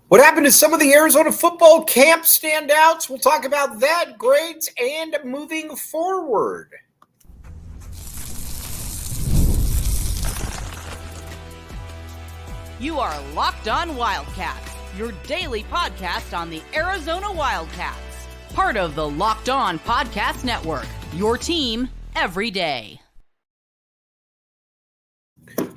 What happened to some of the Arizona football camp standouts? We'll talk about that, grades, and moving forward. You are Locked On Wildcats, your daily podcast on the Arizona Wildcats. Part of the Locked On Podcast Network, your team every day.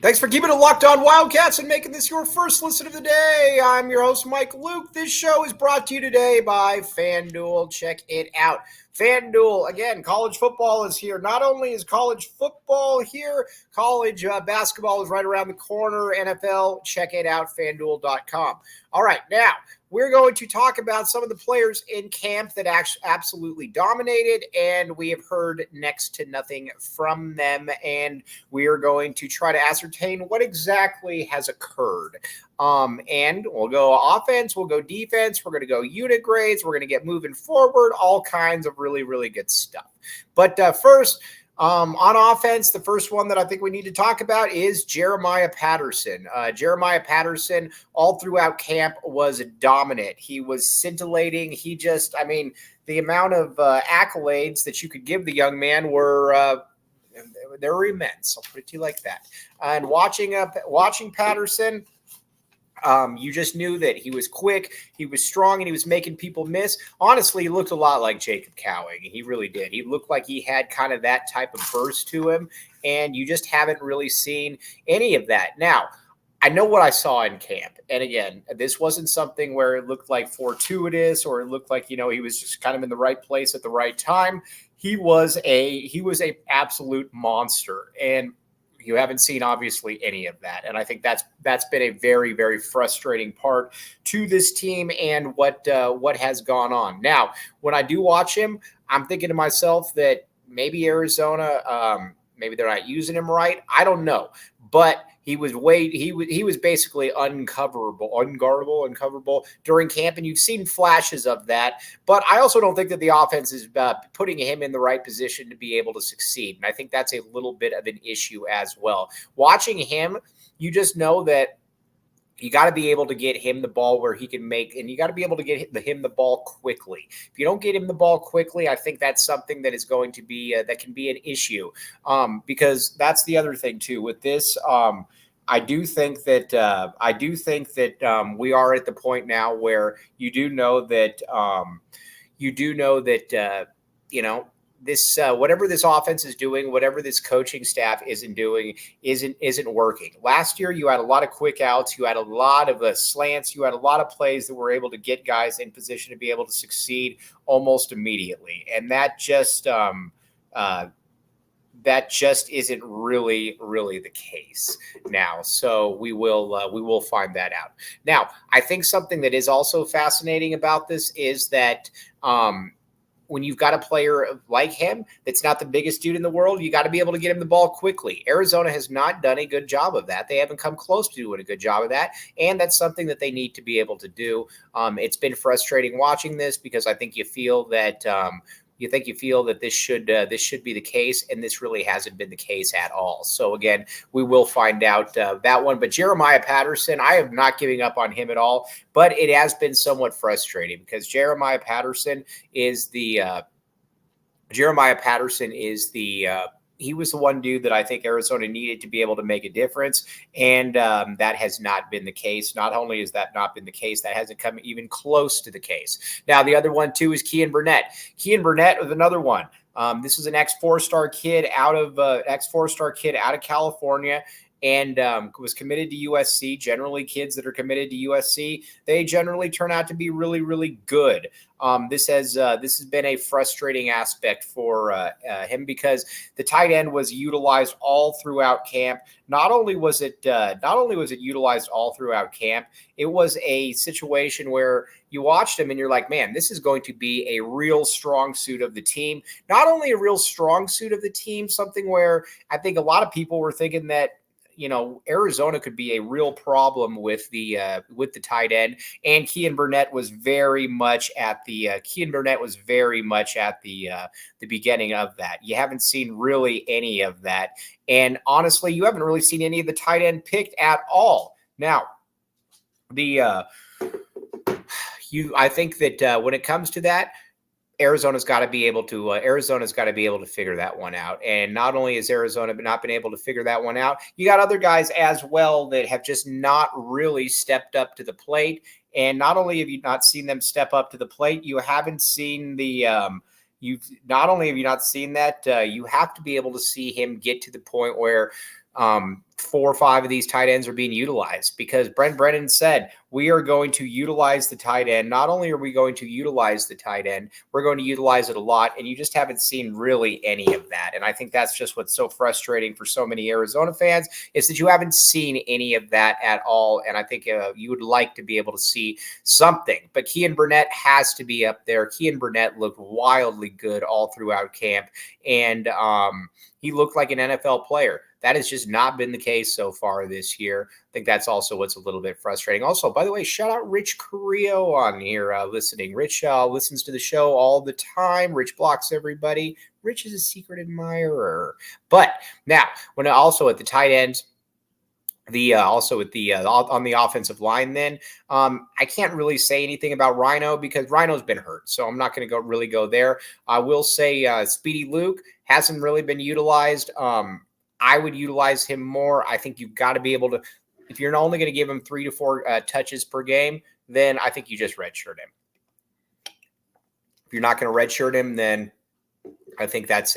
Thanks for keeping it locked on Wildcats and making this your first listen of the day. I'm your host, Mike Luke. This show is brought to you today by FanDuel. Check it out. FanDuel, again, college football is here. Not only is college football here, college basketball is right around the corner. NFL, check it out, FanDuel.com. All right, now we're going to talk about some of the players in camp that absolutely dominated, and we have heard next to nothing from them, and we are going to try to ascertain what exactly has occurred. And we'll go offense, we'll go defense, we're going to go unit grades, we're going to get moving forward, all kinds of really, really good stuff. But first, on offense, the first one that I think we need to talk about is Jeremiah Patterson. Jeremiah Patterson, all throughout camp, was dominant. He was scintillating. The amount of accolades that you could give the young man were they were immense. I'll put it to you like that. And watching Patterson, you just knew that he was quick, he was strong, and he was making people miss. Honestly, he looked a lot like Jacob Cowing. He really did. He looked like he had kind of that type of burst to him, and you just haven't really seen any of that. Now, I know what I saw in camp. And again, this wasn't something where it looked like fortuitous or it looked like, he was just kind of in the right place at the right time. He was a absolute monster. And you haven't seen, obviously, any of that. And I think that's been a very, very frustrating part to this team and what has gone on. Now, when I do watch him, I'm thinking to myself that maybe Arizona, maybe they're not using him right. I don't know. But he was basically uncoverable during camp, and you've seen flashes of that. But I also don't think that the offense is putting him in the right position to be able to succeed, and I think that's a little bit of an issue as well. Watching him, you just know that you got to be able to get him the ball where he can make, and you got to be able to get him the ball quickly. If you don't get him the ball quickly, I think that's something that is going to be that can be an issue, because that's the other thing too with this. I do think that we are at the point now where you do know that this whatever this offense is doing, whatever this coaching staff isn't doing, isn't working. Last year, you had a lot of quick outs, you had a lot of slants, you had a lot of plays that were able to get guys in position to be able to succeed almost immediately, and that just isn't really the case now. So we will find that out. Now, I think something that is also fascinating about this is that when you've got a player like him that's not the biggest dude in the world, you got to be able to get him the ball quickly. Arizona has not done a good job of that. They haven't come close to doing a good job of that, and that's something that they need to be able to do. It's been frustrating watching this because I think you feel that this should be the case, and this really hasn't been the case at all. So again, we will find out that one. But Jeremiah Patterson, I am not giving up on him at all, but it has been somewhat frustrating because Jeremiah Patterson is he was the one dude that I think Arizona needed to be able to make a difference, and that has not been the case. Not only has that not been the case, that hasn't come even close to the case. Now, the other one, too, is Keyan Burnett. Keyan Burnett was another one. This is an ex-four-star kid out of California, and was committed to USC. Generally, kids that are committed to USC, they generally turn out to be really, really good. This has been a frustrating aspect for him because the tight end was utilized all throughout camp. Not only was it utilized all throughout camp, it was a situation where you watched him and you're like, man, this is going to be a real strong suit of the team. Not only a real strong suit of the team, something where I think a lot of people were thinking that Arizona could be a real problem with the tight end, and Keyan Burnett was very much at the beginning of that. You haven't seen really any of that, and honestly, you haven't really seen any of the tight end picked at all. Now, the I think that when it comes to that, Arizona's got to be able to figure that one out. And not only has Arizona not been able to figure that one out, you got other guys as well that have just not really stepped up to the plate. And not only have you not seen them step up to the plate, you haven't seen the you've not only have you not seen that, you have to be able to see him get to the point where 4 or 5 of these tight ends are being utilized, because Brent Brennan said, we are going to utilize the tight end. Not only are we going to utilize the tight end, we're going to utilize it a lot. And you just haven't seen really any of that. And I think that's just what's so frustrating for so many Arizona fans, is that you haven't seen any of that at all. And I think you would like to be able to see something. But Keyan Burnett has to be up there. Keyan Burnett looked wildly good all throughout camp. And he looked like an NFL player. That has just not been the case so far this year. I think that's also what's a little bit frustrating. Also, by the way, shout out Rich Carrillo on here listening. Rich listens to the show all the time. Rich blocks everybody. Rich is a secret admirer. But now, when also at the tight ends, on the offensive line, then I can't really say anything about Rhino because Rhino's been hurt, so I'm not going to really go there. I will say Speedy Luke hasn't really been utilized. I would utilize him more. I think you've got to be able to, if you're only going to give him 3 to 4 touches per game, then I think you just redshirt him. If you're not going to redshirt him, then I think that's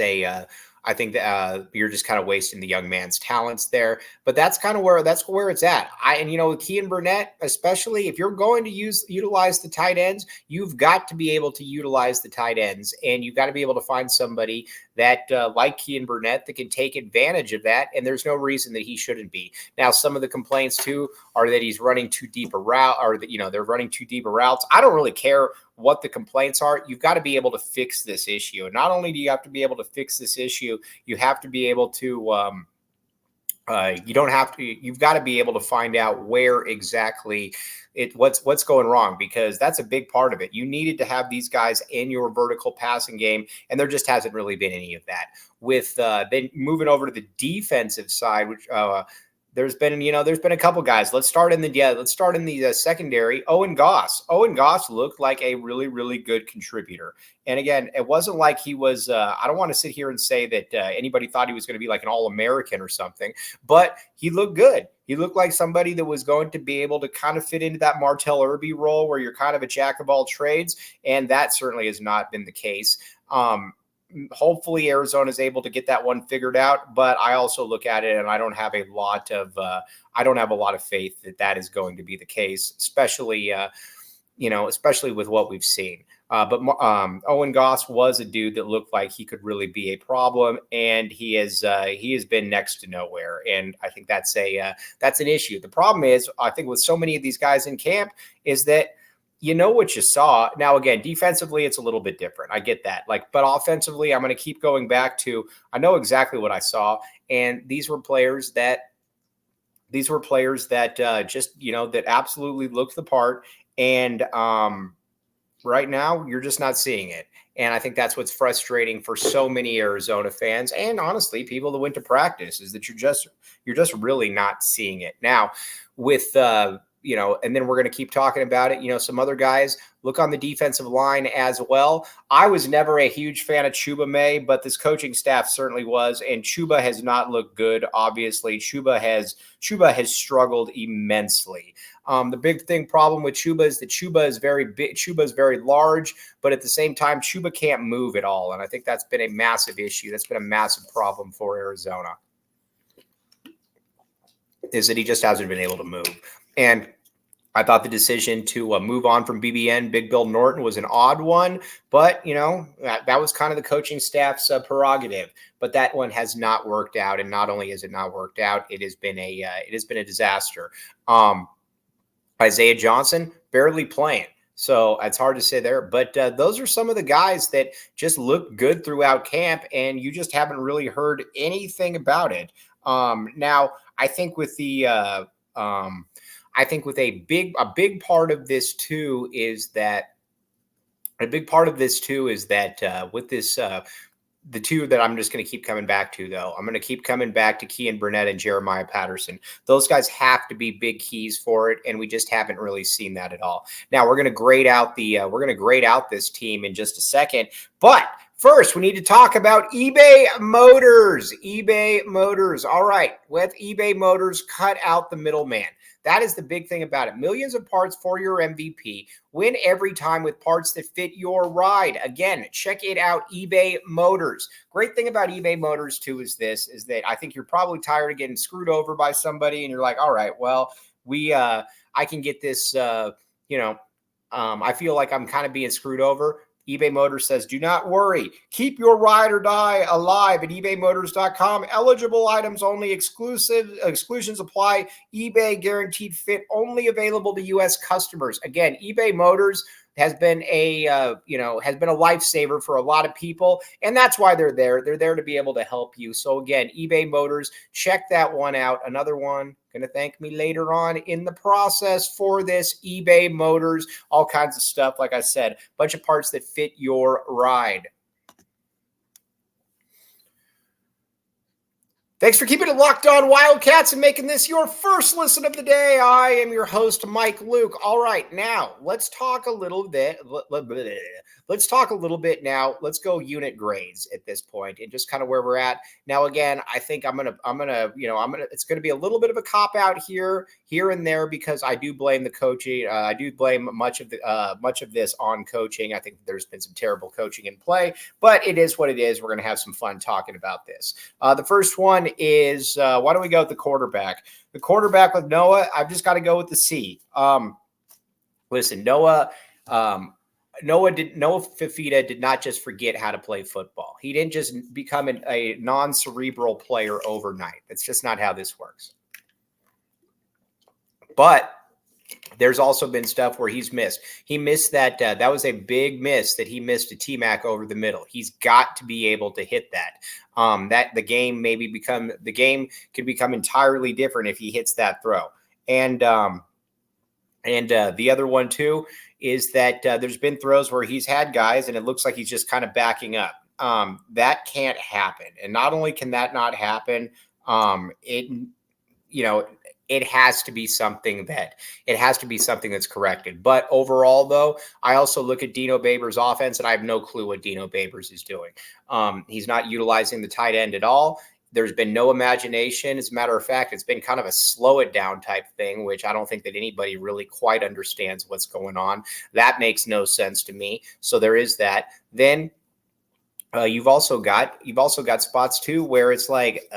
I think that you're just kind of wasting the young man's talents there. But that's kind of where it's at. And with Keyan Burnett, especially if you're going to utilize the tight ends, you've got to be able to utilize the tight ends, and you've got to be able to find somebody that like Keyan Burnett that can take advantage of that. And there's no reason that he shouldn't be. Now, some of the complaints too are that he's running too deep a route, or that they're running too deep a routes. I don't really care what the complaints are. You've got to be able to fix this issue. And not only do you have to be able to fix this issue, you have to be able to you've got to be able to find out where exactly what's going wrong, because that's a big part of it. You needed to have these guys in your vertical passing game, and there just hasn't really been any of that. With then moving over to the defensive side, which there's been a couple guys. Let's start in the secondary. Owen Goss looked like a really, really good contributor. And again, it wasn't like he was, I don't want to sit here and say that anybody thought he was going to be like an All-American or something, but he looked good. He looked like somebody that was going to be able to kind of fit into that Martell Irby role where you're kind of a jack of all trades. And that certainly has not been the case. Hopefully Arizona is able to get that one figured out, but I also look at it and I don't have a lot of faith that is going to be the case, especially with what we've seen. But Owen Goss was a dude that looked like he could really be a problem, and he has been next to nowhere. And I think that's an issue. The problem is, I think with so many of these guys in camp, is that what you saw. Now, again, defensively, it's a little bit different. I get that. but offensively, I'm going to keep going back to, I know exactly what I saw. And these were players that just, that absolutely looked the part. And right now, you're just not seeing it. And I think that's what's frustrating for so many Arizona fans, and honestly, people that went to practice, is that you're just really not seeing it. Now, with and then we're going to keep talking about it. Some other guys look on the defensive line as well. I was never a huge fan of Chuba May, but this coaching staff certainly was. And Chuba has not looked good. Obviously, Chuba has struggled immensely. The big problem with Chuba is that Chuba is very big. Chuba is very large, but at the same time, Chuba can't move at all. And I think that's been a massive issue. That's been a massive problem for Arizona, is that he just hasn't been able to move. And I thought the decision to move on from BBN, Big Bill Norton, was an odd one, but that was kind of the coaching staff's prerogative. But that one has not worked out, and not only has it not worked out, it has been a disaster. Isaiah Johnson barely playing, so it's hard to say there. But those are some of the guys that just look good throughout camp, and you just haven't really heard anything about it. Now, I think with the a big part of this too is that with this the two that I'm just going to keep coming back to, though, I'm going to keep coming back to Keyan Burnett and Jeremiah Patterson. Those guys have to be big keys for it, and we just haven't really seen that at all. Now we're going to grade out this team in just a second, but first, we need to talk about eBay Motors. eBay Motors. All right, with eBay Motors, cut out the middleman. That is the big thing about it. Millions of parts for your MVP. Win every time with parts that fit your ride. Again, check it out, eBay Motors. Great thing about eBay Motors, too, is that I think you're probably tired of getting screwed over by somebody, and you're like, all right, well, I can get this, I feel like I'm kind of being screwed over. eBay Motors says, do not worry. Keep your ride or die alive at ebaymotors.com. Eligible items only. Exclusions apply. eBay guaranteed fit only available to U.S. customers. Again, eBay Motors has been a lifesaver for a lot of people, and that's why they're there. They're there to be able to help you. So again, eBay Motors, check that one out. Another one, going to thank me later on in the process for this. eBay Motors, all kinds of stuff. Like I said, bunch of parts that fit your ride. Thanks for keeping it locked on Wildcats and making this your first listen of the day. I am your host, Mike Luke. All right, now let's talk a little bit. Let's talk a little bit now. Let's go unit grades at this point and just kind of where we're at. Now, again, I think it's going to be a little bit of a cop out here and there because I do blame the coaching. I do blame much of this on coaching. I think there's been some terrible coaching in play, but it is what it is. We're going to have some fun talking about this. The first one is why don't we go with the quarterback? The quarterback with Noah, I've just got to go with the C. Listen, Noah Fifita did not just forget how to play football. He didn't just become a non-cerebral player overnight. That's just not how this works. But there's also been stuff where he's missed. He missed that. That was a big miss that he missed to T-Mac over the middle. He's got to be able to hit that. The game could become entirely different if he hits that throw. And the other one too is that there's been throws where he's had guys and it looks like he's just kind of backing up. That can't happen. And not only can that not happen, it has to be something that's corrected. But overall, though, I also look at Dino Babers' offense, and I have no clue what Dino Babers is doing. He's not utilizing the tight end at all. There's been no imagination. As a matter of fact, it's been kind of a slow it down type thing, which I don't think that anybody really quite understands what's going on. That makes no sense to me. So there is that. Then you've also got spots too where it's like,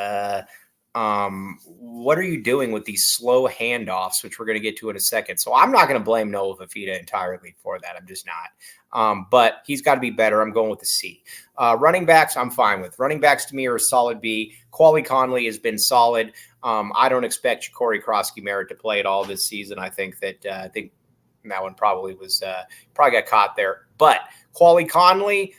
what are you doing with these slow handoffs, which we're going to get to in a second. So I'm not going to blame Noah Fifita entirely for that. I'm just not. But he's got to be better. I'm going with the C. Running backs, I'm fine with. Running backs to me are a solid B. Quali Conley has been solid. I don't expect Ja'Cory Krosky-Merritt to play at all this season. I think that that one probably got caught there. But Quali Conley,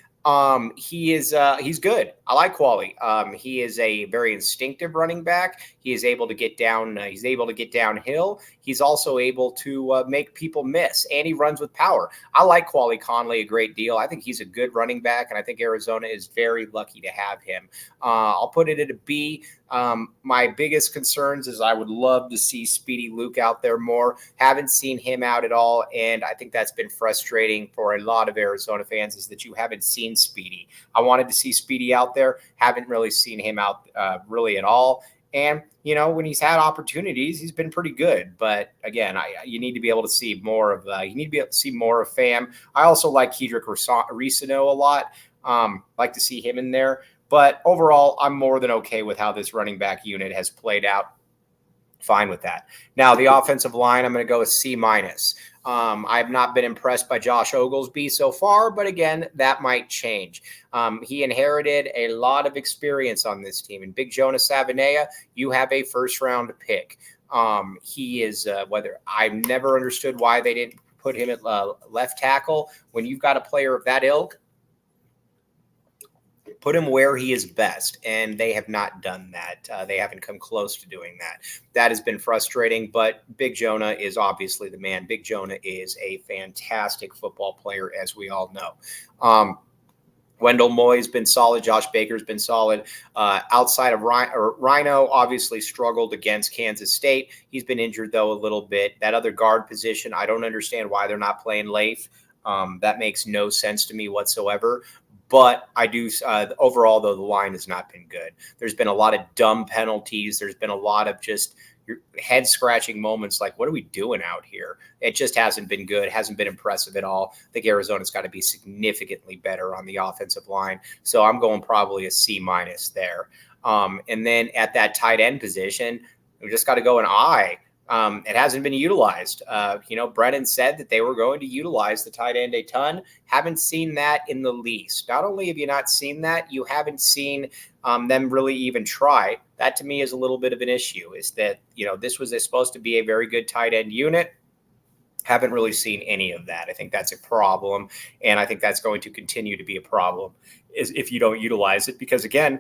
he's good. I like Quali. He is a very instinctive running back. He is able to get down. He's able to get downhill. He's also able to make people miss, and he runs with power. I like Quali Conley a great deal. I think he's a good running back, and I think Arizona is very lucky to have him. I'll put it at a B. My biggest concerns is I would love to see Speedy Luke out there more. Haven't seen him out at all, and I think that's been frustrating for a lot of Arizona fans is that you haven't seen Speedy. I wanted to see Speedy out there. Haven't really seen him out really at all. And, when he's had opportunities, he's been pretty good. But again, you need to be able to see more of Fam. I also like Kedrick Risano a lot. Like to see him in there. But overall, I'm more than okay with how this running back unit has played out. Fine with that. Now, the offensive line, I'm going to go with C-. I have not been impressed by Josh Oglesby so far, but again, that might change. He inherited a lot of experience on this team. And Big Jonah Savanea, you have a first-round pick. He is I've never understood why they didn't put him at left tackle. When you've got a player of that ilk, put him where he is best, and they have not done that. They haven't come close to doing that. That has been frustrating, but Big Jonah is obviously the man. Big Jonah is a fantastic football player, as we all know. Wendell Moy's been solid. Josh Baker's been solid. Outside of Rhino, obviously struggled against Kansas State. He's been injured, though, a little bit. That other guard position, I don't understand why they're not playing Leif. That makes no sense to me whatsoever. But I do overall, though, the line has not been good. There's been a lot of dumb penalties. There's been a lot of just head scratching moments like, what are we doing out here? It just hasn't been good. It hasn't been impressive at all. I think Arizona's got to be significantly better on the offensive line. So I'm going probably a C- there. And then at that tight end position, we just got to go an I. It hasn't been utilized. Brennan said that they were going to utilize the tight end a ton. Haven't seen that in the least. Not only have you not seen that, you haven't seen them really even try. That to me is a little bit of an issue, is that, this was supposed to be a very good tight end unit. Haven't really seen any of that. I think that's a problem. And I think that's going to continue to be a problem is if you don't utilize it, because again,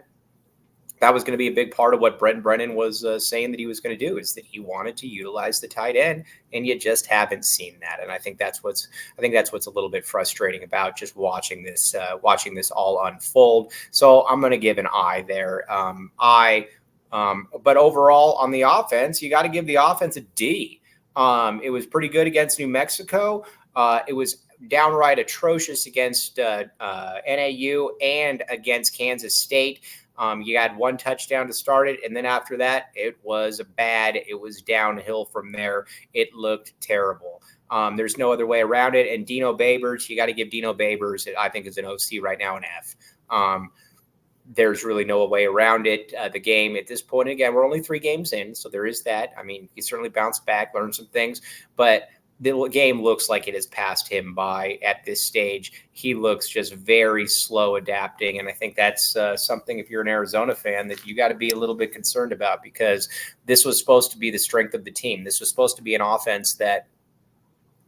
that was going to be a big part of what Brent Brennan was saying that he was going to do, is that he wanted to utilize the tight end, and you just haven't seen that. And I think that's what's a little bit frustrating about just watching this all unfold. So I'm going to give an I there. But overall on the offense, you got to give the offense a D. It was pretty good against New Mexico. It was downright atrocious against NAU and against Kansas State. You had one touchdown to start it, and then after that, it was downhill from there. It looked terrible. There's no other way around it. And Dino Babers, you got to give Dino Babers, I think, is an OC right now, an F. There's really no way around it. The game at this point, again, we're only 3 games in, so there is that. I mean, he certainly bounced back, learned some things, but the game looks like it has passed him by at this stage. He looks just very slow adapting. And I think that's something, if you're an Arizona fan, that you got to be a little bit concerned about, because this was supposed to be the strength of the team. This was supposed to be an offense that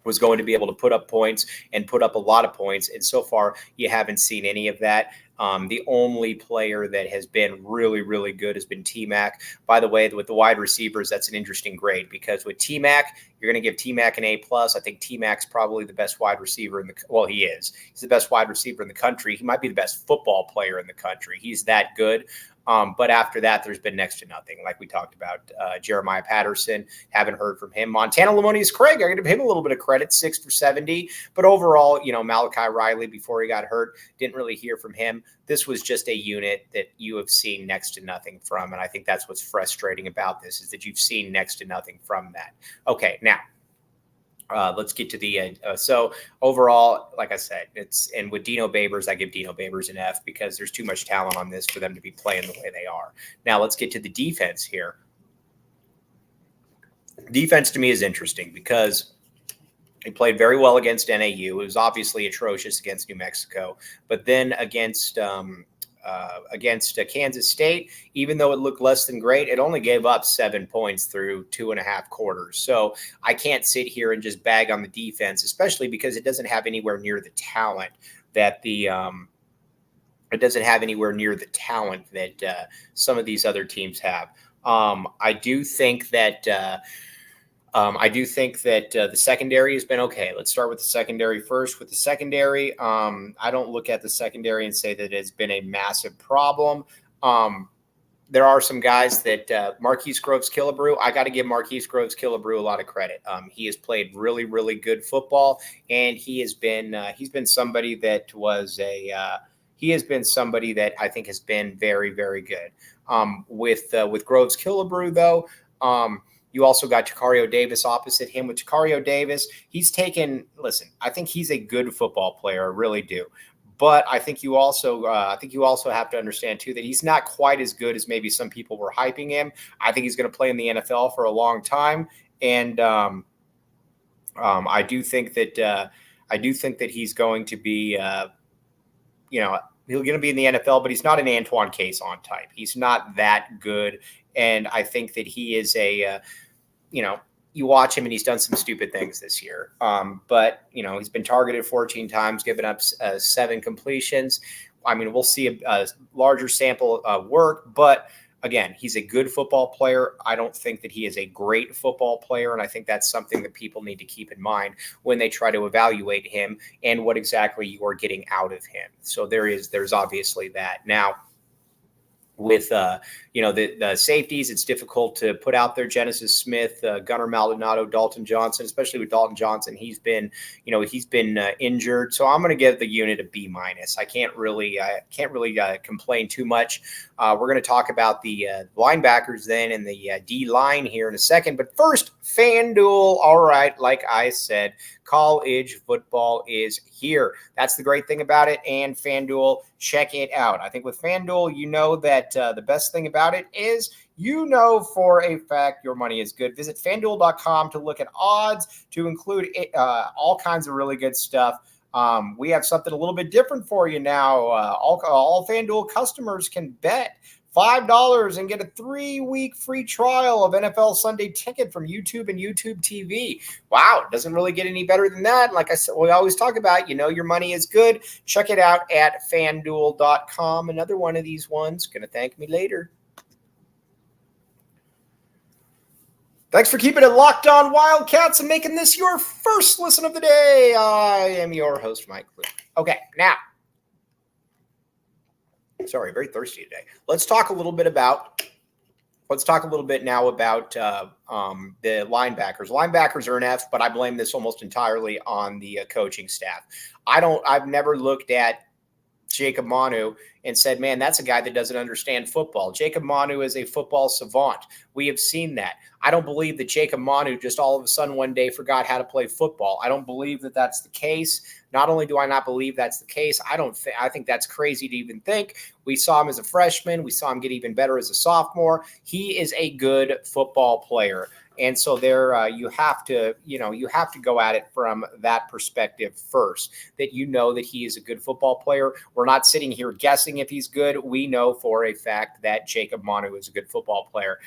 was going to be able to put up points and put up a lot of points. And so far, you haven't seen any of that. The only player that has been really, really good has been T-Mac. By the way, with the wide receivers, that's an interesting grade, because with T-Mac, you're going to give T-Mac an A+. I think T-Mac's probably the best wide receiver he is. He's the best wide receiver in the country. He might be the best football player in the country. He's that good. But after that, there's been next to nothing. Like we talked about, Jeremiah Patterson, haven't heard from him. Montana Lamonius Craig, I give him a little bit of credit, 6 for 70. But overall, Malachi Riley, before he got hurt, didn't really hear from him. This was just a unit that you have seen next to nothing from. And I think that's what's frustrating about this, is that you've seen next to nothing from that. Okay, now. Let's get to the end. So overall, like I said, and with Dino Babers, I give Dino Babers an F, because there's too much talent on this for them to be playing the way they are. Now let's get to the defense here. Defense to me is interesting, because he played very well against NAU. It was obviously atrocious against New Mexico, but then against Kansas State, even though it looked less than great, it only gave up 7 points through 2.5 quarters. So I can't sit here and just bag on the defense, especially because it doesn't have anywhere near the talent that some of these other teams have. I do think that the secondary has been okay. Let's start with the secondary first. With the secondary, I don't look at the secondary and say that it's been a massive problem. There are some guys that Marquise Groves-Killebrew, I got to give Marquise Groves-Killebrew a lot of credit. He has played really, really good football, and he's been somebody that I think has been very, very good. With Groves-Killebrew, though, you also got Jacario Davis opposite him. With Jacario Davis, I think he's a good football player. I really do. But I think you also have to understand, too, that he's not quite as good as maybe some people were hyping him. I think he's going to play in the NFL for a long time. And I do think that he's going to be, he's going to be in the NFL, but he's not an Antoine Cason type. He's not that good. And I think that he is you watch him and he's done some stupid things this year. But he's been targeted 14 times, given up 7 completions. I mean, we'll see a larger sample work, but Again, he's a good football player. I don't think that he is a great football player, and I think that's something that people need to keep in mind when they try to evaluate him and what exactly you are getting out of him. So there's obviously that. Now, with the safeties, it's difficult to put out there. Genesis Smith, Gunnar Maldonado, Dalton Johnson, especially with Dalton Johnson, he's been injured. So I'm going to give the unit a B-. I can't really complain too much. We're going to talk about the linebackers then and the D line here in a second. But first, FanDuel. All right, like I said, college football is here. That's the great thing about it. And FanDuel, check it out. I think with FanDuel, you know that the best thing about it is you know for a fact your money is good. Visit FanDuel.com to look at odds, to include all kinds of really good stuff. We have something a little bit different for you now. All FanDuel customers can bet $5 and get a 3-week free trial of NFL Sunday Ticket from YouTube and YouTube TV. Wow, it doesn't really get any better than that. Like I said, we always talk about, your money is good. Check it out at FanDuel.com. Another one of these ones. Going to thank me later. Thanks for keeping it locked on Wildcats and making this your first listen of the day. I am your host, Mike Luke. Okay, now. Sorry, very thirsty today. Let's talk a little bit now about the linebackers. Linebackers are an F, but I blame this almost entirely on the coaching staff. I've never looked at Jacob Manu and said, man, that's a guy that doesn't understand football. Jacob Manu is a football savant. We have seen that. I don't believe that Jacob Manu just all of a sudden one day forgot how to play football. I don't believe that that's the case. Not only do I not believe that's the case, I think that's crazy to even think. We saw him as a freshman. We saw him get even better as a sophomore. He is a good football player. And so there, you have to go at it from that perspective first, that that he is a good football player. We're not sitting here guessing if he's good. We know for a fact that Jacob Manu is a good football player.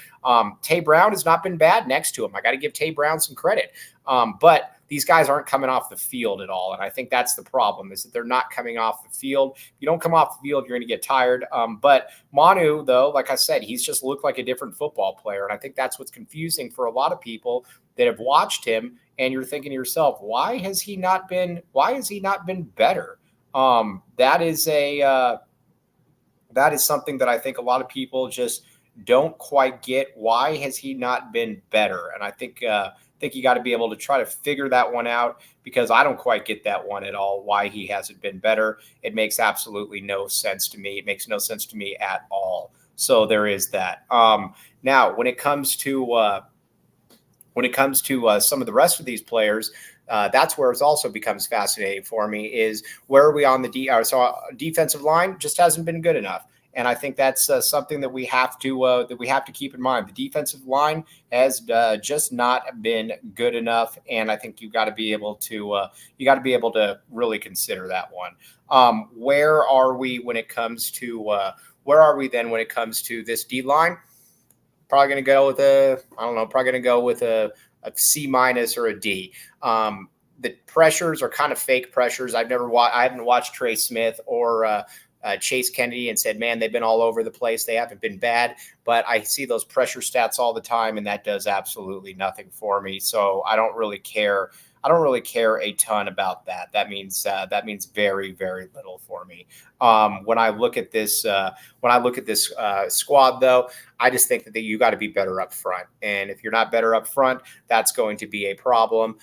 Tay Brown has not been bad next to him. I got to give Tay Brown some credit. But these guys aren't coming off the field at all. And I think that's the problem, is that they're not coming off the field. If you don't come off the field, you're going to get tired. But Manu, though, like I said, he's just looked like a different football player. And I think that's what's confusing for a lot of people that have watched him. And you're thinking to yourself, why has he not been better? That is something that I think a lot of people just don't quite get. Why has he not been better? And I think you got to be able to try to figure that one out, because I don't quite get that one at all, why he hasn't been better. It makes absolutely no sense to me. It makes no sense to me at all. So there is that. Now, when it comes to some of the rest of these players, that's where it also becomes fascinating for me, is where are we on the defensive line just hasn't been good enough. And I think that's something that we have to keep in mind. The defensive line has just not been good enough, and I think you got to be able to really consider that one. Where are we when it comes to this D line? Probably going to go with a C- or a D. The pressures are kind of fake pressures. I haven't watched Trey Smith or Chase Kennedy and said, man, they've been all over the place. They haven't been bad, but I see those pressure stats all the time, and that does absolutely nothing for me. So I don't really care. I don't really care a ton about that. That means very, very little for me. When I look at this squad, though, I just think that you got to be better up front. And if you're not better up front, that's going to be a problem.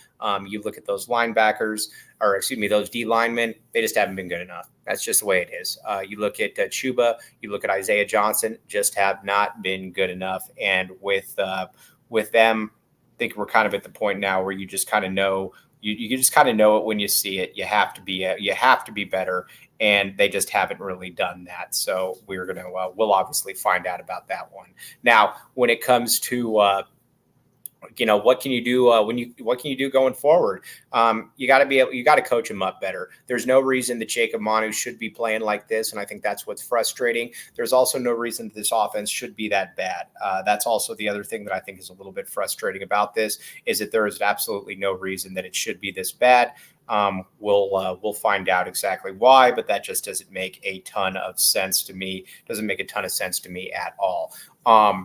You look at those those D linemen, they just haven't been good enough. That's just the way it is. You look at Chuba, you look at Isaiah Johnson, just have not been good enough. And with them, I think we're kind of at the point now where you just kind of know. You just kind of know it when you see it. You have to be better, and they just haven't really done that. So we'll obviously find out about that one. Now, when it comes to what can you do what can you do going forward? You got to coach him up better. There's no reason that Jacob Manu should be playing like this, and I think that's what's frustrating. There's also no reason that this offense should be that bad. That's also the other thing that I think is a little bit frustrating about this, is that there is absolutely no reason that it should be this bad. We'll find out exactly why, but that just doesn't make a ton of sense to me. Doesn't make a ton of sense to me at all.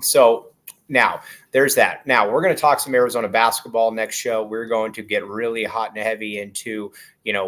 So now there's that. Now we're going to talk some Arizona basketball next show. We're going to get really hot and heavy into,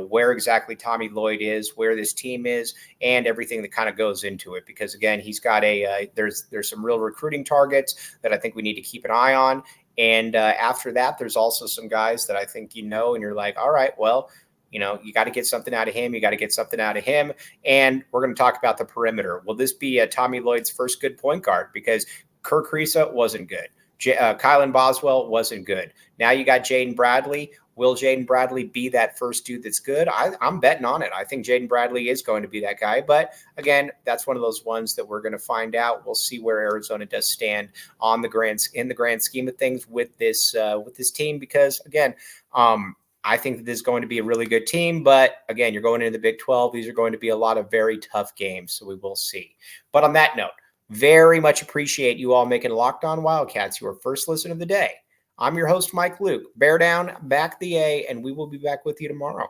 where exactly Tommy Lloyd is, where this team is, and everything that kind of goes into it. Because again, he's got there's some real recruiting targets that I think we need to keep an eye on. And after that, there's also some guys that I think and you're like, all right, well, you got to get something out of him. You got to get something out of him. And we're going to talk about the perimeter. Will this be Tommy Lloyd's first good point guard? Because Kirk Risa wasn't good. Kylan Boswell wasn't good. Now you got Jaden Bradley. Will Jaden Bradley be that first dude that's good? I'm betting on it. I think Jaden Bradley is going to be that guy. But again, that's one of those ones that we're going to find out. We'll see where Arizona does stand in the grand scheme of things with this team. Because again, I think that this is going to be a really good team. But again, you're going into the Big 12. These are going to be a lot of very tough games. So we will see. But on that note, very much appreciate you all making Locked On Wildcats your first listen of the day. I'm your host, Mike Luke. Bear down, back the A, and we will be back with you tomorrow.